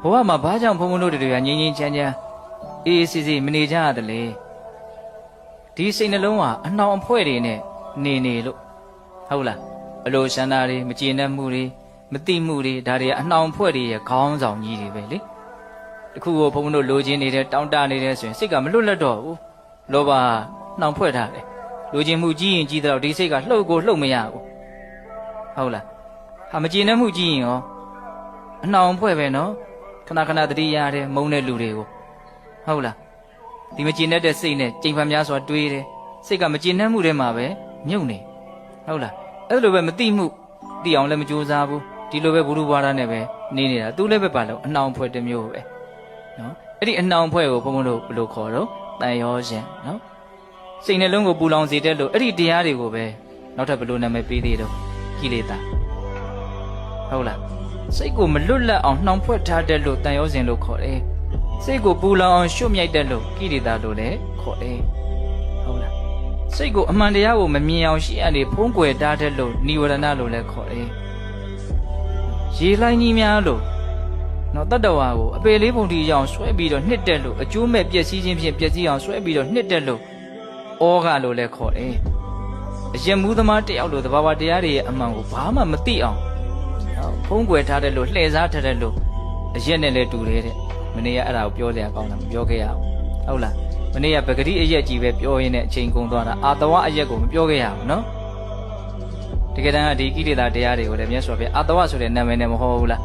ဘဝမှာဘာကြောင့်ဘုံဘုံတို့တွေကငြိမ်းငြိမ်းချမ်းချမ်းအေးအေးဆေးဆေးမနေကြရတယ်လေဒီစိတ်နှလုံးဟာအနှောင်အဖွဲ့တွေနဲ့နေလို့ဟုတ်လားအလိုရှန္ဒာတွေမကျေနပ်မှုတွေမတိမှုတွေဒါတွေအနှောင်အဖွဲ့တွေရဲ့ခေါင်းဆောင်ကြီးတွေပဲလေတခုကိုဘုံဘုံတို့လိုချင်နေတဲ့တောင်းတနေတဲ့ဆိုရင်စိတ်ကမလွတ်လပ်တော့ဘူးလောဘနှောင်ဖွဲ့ထားတယ်လိုချင်မှုကြီးရင်ကြီးတော့ဒီစိတ်ကလှုပ်ကိုလှုပ်မရဘူးဟုတ်လားဟာမကျေနပ်မှုကြီးရင်ရောအနှောင်ဖွဲ့ပဲနော်ခဏခဏတတိယတယ်မုန်းတဲ့လူတွေကိုဟုတ်လားဒီမကျေနပ်တဲ့စိတ်နဲ့ကြိမ်ဖန်များစွာတွေးတယ်စိတ်ကမကျေနပ်မှုတွေမှာပဲမြုပ်နေဟုတ်လားအဲ့လိုပဲမတိမှုတိအောင်လည်းမကြိုးစားဘူးဒီလိုပဲဘုရုဘာသာနဲ့ပဲနေနေတာသူလည်းပဲပါလို့အနှောင်ဖွဲ့တစ်မျိုးပဲနော်အဲ့ဒီအနှောင်ဖွဲ့ကိုဘုံဘုံတို့ဘယ်လိုခေါ်တော့တန်ရောရှင်နော်စိတ်နှလုံးကိုပူလောင်စေတဲ့လို့အဲ့ဒီတရားတွေကိုပဲနောက်ထပ်ဘယ်လိုနာမည်ပေးသေးတော့ကိလေသာဟုတ်လားစိတ်ကိုမလွတ်လပ်အောင်နှောင်ဖွဲ့ထားတဲ့လို့တန်ရောစဉ်လို့ခေါ်တယ်စိတ်ကိုပူလောင်အောင်ရှုမြိုက်တဲ့လို့ကိလေသာလို့လည်းခေါ်တယ်ဟုတ်လားစိတ်ကိုအမှန်တရားကိုမမြင်အောင်ရှေ့ကနေဖုံးကွယ်ထားတဲ့လို့និဝရဏလို့လည်းခေါ်တယ်ရေလှိုင်းကြီးများလို့နော်တတ္တဝါကိုအပေလေးပုံတီအောင်ဆွဲပြီးတော့နှစ်တက်လို့အကျိုးမဲ့ပျက်စီးခြင်းဖြင့်ပျက်စီးအောင်ဆွဲပြီးတော့နှစ်တက်လို့ဩဃလို့လည်းခေါ်တယ်အယက်မှုသမားတယောက်လို့သဘာဝတရားတွေရဲ့အမှန်ကိုဘာမှမသိအောင်ဖုံးကွယ်ထားတဲ့လို့လှည့်စားထားတဲ့လို့အယက်နဲ့လည်းတူတယ်တဲ့မနေ့ကအဲ့ဒါကိုပြောစရာကောင်းတာမပြောခဲ့ရဘူးဟုတ်လားမနေ့ကပဂတိအယက်ကြီးပဲပြောရင်းနဲ့အချိန်ကုန်သွားတာအာတဝအယက်ကိုမပြောခဲ့ရဘူးနော်တကယ်တမ်းကဒီကိလေသာတရားတွေကိုလည်းမြတ်စွာဘုရားအာတဝဆိုတဲ့နာမည်နဲ့မဟုတ်ဘူးလား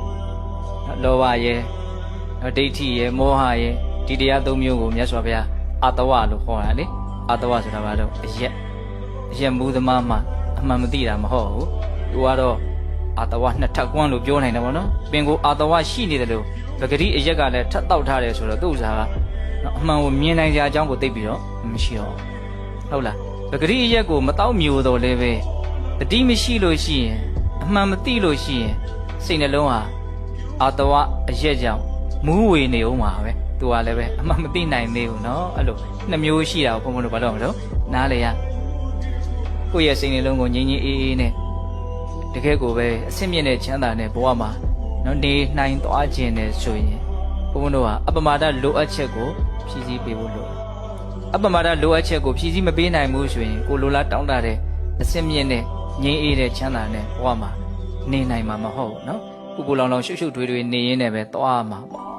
လောဘရဲ့ဒိဋ္ဌိရဲ့မောဟရဲ့ဒီတရားသုံးမျိုးကိုမြတ်စွာဘုရားအာတဝလို့ခေါ်တာလေအာတဝဆိုတာဘာလို့အယက်မူသမားမှအမှန်မသိတာမဟုတ်ဘူးသူကတော့အာတဝနှစ်ထပ်ကွန်းလို့ပြောနိုင်တယ်ဗောနော်ပင်ကိုအာတဝရှိနေတယ်လို့ပဂတိအယက်ကလည်းထပ်တောက်ထားတယ်ဆိုတော့သူ့ဥစားကအမှန်ကိုမြင်နိုင်ကြအကြောင်းကိုသိပြီးတော့မရှိတော့ဟုတ်လားပဂတိအရက်ကိုမတောက်မျိုးတော့လည်းပဲတတိမရှိလို့ရှိရင်အမှန်မသိလို့ရှိရင်စိတ်နှလုံးဟာအာတဝအရက်ကြောင့်မူးဝေနေဦးမှာပဲသူကလည်းပဲအမှန်မသိနိုင်သေးဘူးเนาะအဲ့လိုနှစ်မျိုးရှိတာကိုဘုံဘုံတို့ဘာလို့မလို့နားလေရကိုယ့်ရဲ့စိတ်နှလုံးကိုငြိမ်းငြိမ်းအေးအေးနဲ့တကယ်ကိုပဲအဆင့်မြင့်တဲ့ချမ်းသာတဲ့ဘဝမှာနော်နေနိုင်သွားခြင်းနဲ့ဆိုရင်ဘုံဘုံတို့ဟာအပမဒလိုအပ်ချက်ကိုဖြည့်ဆည်းပေးဖို့လိုတယ်အပမဒလိုအပ်ချက်ကိုဖြည့်ဆည်းမပေးနိုင်ဘူးဆိုရင်ကိုလိုလားတောင်းတတဲ့အဆင့်မြင့်တဲ့ငြိမ်းအေးတဲ့ချမ်းသာတဲ့ဘဝမှာနေနိုင်မှာမဟုတ်ဘူးเนาะကိုလောင်လောင်ရှုပ်ရှုပ်ထွေးထွေးနေရင်းနဲ့ပဲသွားမှာပေါ့